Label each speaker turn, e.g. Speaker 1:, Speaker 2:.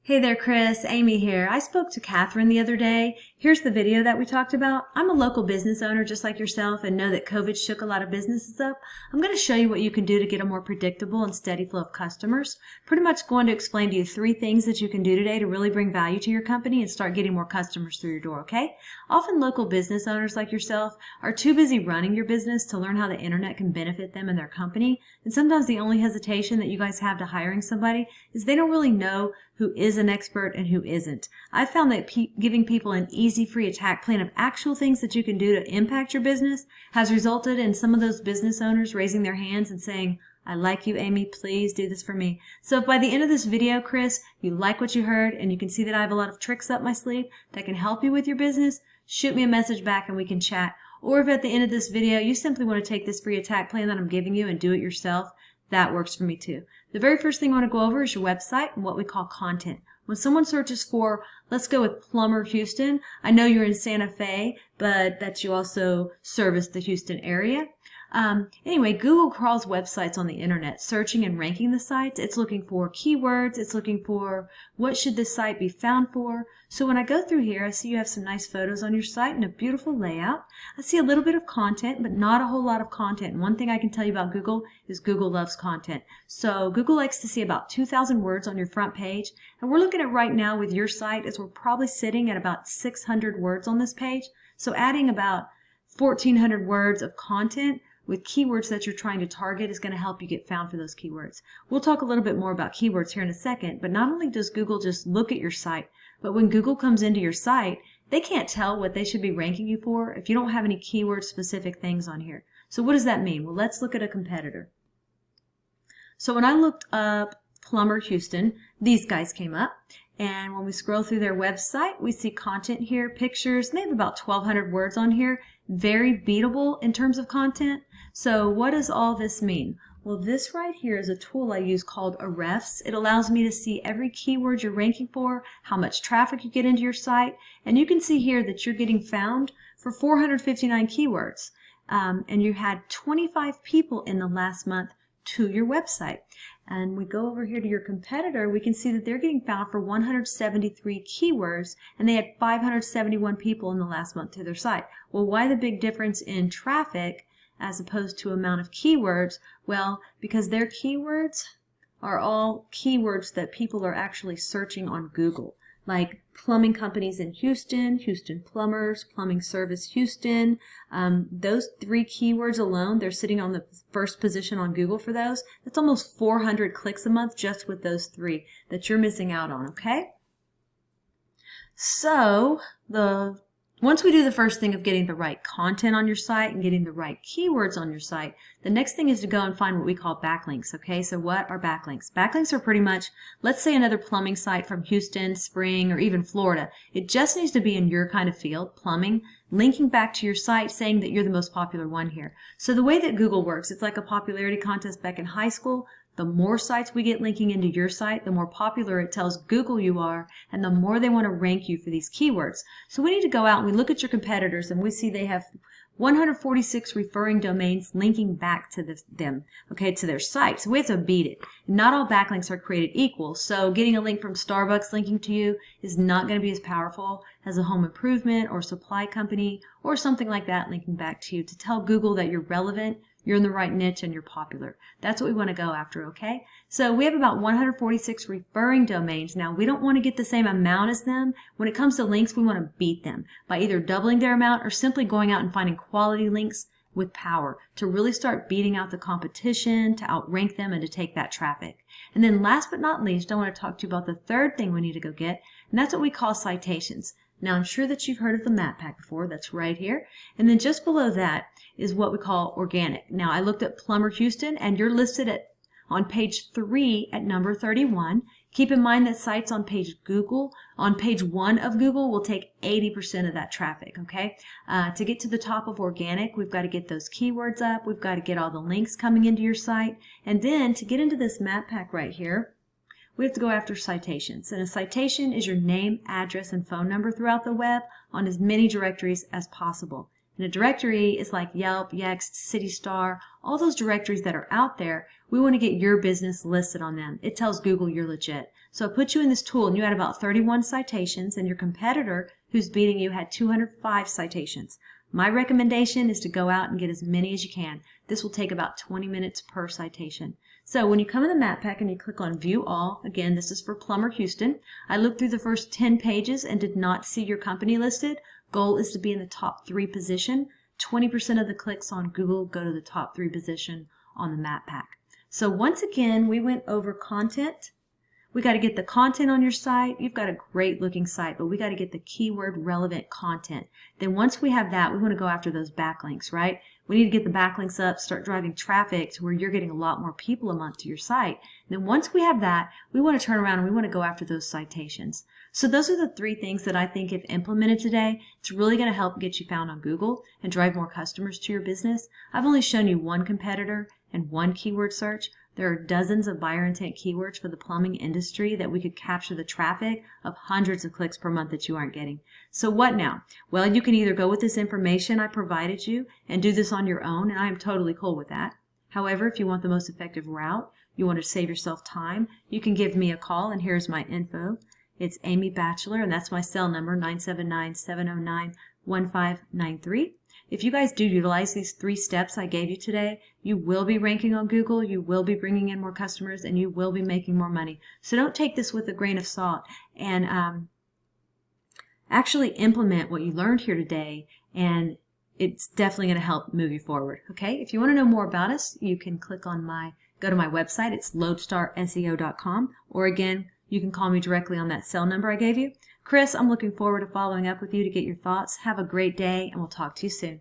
Speaker 1: Hey there, Chris. Amy here. I spoke to Catherine the other day. Here's the video that we talked about. I'm a local business owner just like yourself and know that COVID shook a lot of businesses up. I'm going to show you what you can do to get a more predictable and steady flow of customers. Pretty much going to explain to you 3 things that you can do today to really bring value to your company and start getting more customers through your door, okay? Often local business owners like yourself are too busy running your business to learn how the internet can benefit them and their company. And sometimes the only hesitation that you guys have to hiring somebody is they don't really know who is an expert and who isn't. I've found that giving people an easy, free attack plan of actual things that you can do to impact your business has resulted in some of those business owners raising their hands and saying, I like you, Amy, please do this for me. So if by the end of this video, Chris, you like what you heard and you can see that I have a lot of tricks up my sleeve that can help you with your business, shoot me a message back and we can chat. Or if at the end of this video, you simply want to take this free attack plan that I'm giving you and do it yourself, that works for me too. The very first thing I want to go over is your website and what we call content. When someone searches for, let's go with Plumber Houston, I know you're in Santa Fe, but that you also service the Houston area. Anyway, Google crawls websites on the internet, searching and ranking the sites. It's looking for keywords. It's looking for what should this site be found for. So when I go through here, I see you have some nice photos on your site and a beautiful layout. I see a little bit of content, but not a whole lot of content. And one thing I can tell you about Google is Google loves content. So Google likes to see about 2,000 words on your front page. And we're looking at right now with your site is we're probably sitting at about 600 words on this page. So adding about 1,400 words of content with keywords that you're trying to target is going to help you get found for those keywords. We'll talk a little bit more about keywords here in a second, but not only does Google just look at your site, but when Google comes into your site, they can't tell what they should be ranking you for if you don't have any keyword specific things on here. So what does that mean? Well, let's look at a competitor. So when I looked up Plumber Houston, these guys came up. And when we scroll through their website, we see content here, pictures. They have about 1,200 words on here. Very beatable in terms of content. So what does all this mean? Well, this right here is a tool I use called Ahrefs. It allows me to see every keyword you're ranking for, how much traffic you get into your site. And you can see here that you're getting found for 459 keywords. And you had 25 people in the last month to your website. And we go over here to your competitor, we can see that they're getting found for 173 keywords, and they had 571 people in the last month to their site. Well, why the big difference in traffic as opposed to amount of keywords? Well, because their keywords are all keywords that people are actually searching on Google, like plumbing companies in Houston, Houston Plumbers, plumbing service Houston. Those 3 keywords alone, they're sitting on the first position on Google for those. That's almost 400 clicks a month just with those 3 that you're missing out on, okay? So once we do the first thing of getting the right content on your site and getting the right keywords on your site, the next thing is to go and find what we call backlinks, okay? So what are backlinks? Backlinks are pretty much, let's say another plumbing site from Houston, Spring, or even Florida. It just needs to be in your kind of field, plumbing, linking back to your site saying that you're the most popular one here. So the way that Google works, it's like a popularity contest back in high school. The more sites we get linking into your site, the more popular it tells Google you are, and the more they want to rank you for these keywords. So we need to go out and we look at your competitors, and we see they have 146 referring domains linking back to them, okay, to their site. So we have to beat it. Not all backlinks are created equal, so getting a link from Starbucks linking to you is not going to be as powerful as a home improvement or supply company or something like that linking back to you to tell Google that you're relevant, you're in the right niche, and you're popular. That's what we want to go after, okay? So we have about 146 referring domains. Now, we don't want to get the same amount as them. When it comes to links, we want to beat them by either doubling their amount or simply going out and finding quality links with power to really start beating out the competition, to outrank them, and to take that traffic. And then last but not least, I want to talk to you about the third thing we need to go get, and that's what we call citations. Now, I'm sure that you've heard of the map pack before. That's right here. And then just below that is what we call organic. Now, I looked at Plumber Houston, and you're listed on page 3 at number 31. Keep in mind that sites on page 1 of Google will take 80% of that traffic, okay? To get to the top of organic, we've got to get those keywords up. We've got to get all the links coming into your site. And then to get into this map pack right here, we have to go after citations. And a citation is your name, address, and phone number throughout the web on as many directories as possible. And a directory is like Yelp, Yext, CityStar, all those directories that are out there. We want to get your business listed on them. It tells Google you're legit. So I put you in this tool and you had about 31 citations, and your competitor who's beating you had 205 citations. My recommendation is to go out and get as many as you can. This will take about 20 minutes per citation. So when you come in the map pack and you click on View All, again, this is for Plumber Houston. I looked through the first 10 pages and did not see your company listed. Goal is to be in the top 3 position. 20% of the clicks on Google go to the top 3 position on the map pack. So once again, we went over content. We got to get the content on your site. You've got a great looking site, but we got to get the keyword relevant content. Then once we have that, we want to go after those backlinks, right? We need to get the backlinks up, start driving traffic to where you're getting a lot more people a month to your site. And then once we have that, we want to turn around and we want to go after those citations. So those are the 3 things that I think if implemented today, it's really going to help get you found on Google and drive more customers to your business. I've only shown you 1 competitor and 1 keyword search. There are dozens of buyer intent keywords for the plumbing industry that we could capture the traffic of hundreds of clicks per month that you aren't getting. So what now? Well, you can either go with this information I provided you and do this on your own, and I am totally cool with that. However, if you want the most effective route, you want to save yourself time, you can give me a call, and here's my info. It's Amy Batchelor, and that's my cell number, 979-709-1593. If you guys do utilize these 3 steps I gave you today, you will be ranking on Google, you will be bringing in more customers, and you will be making more money. So don't take this with a grain of salt, and actually implement what you learned here today, and it's definitely going to help move you forward. Okay? If you want to know more about us, you can go to my website. It's lodestarseo.com, or again, you can call me directly on that cell number I gave you. Chris, I'm looking forward to following up with you to get your thoughts. Have a great day, and we'll talk to you soon.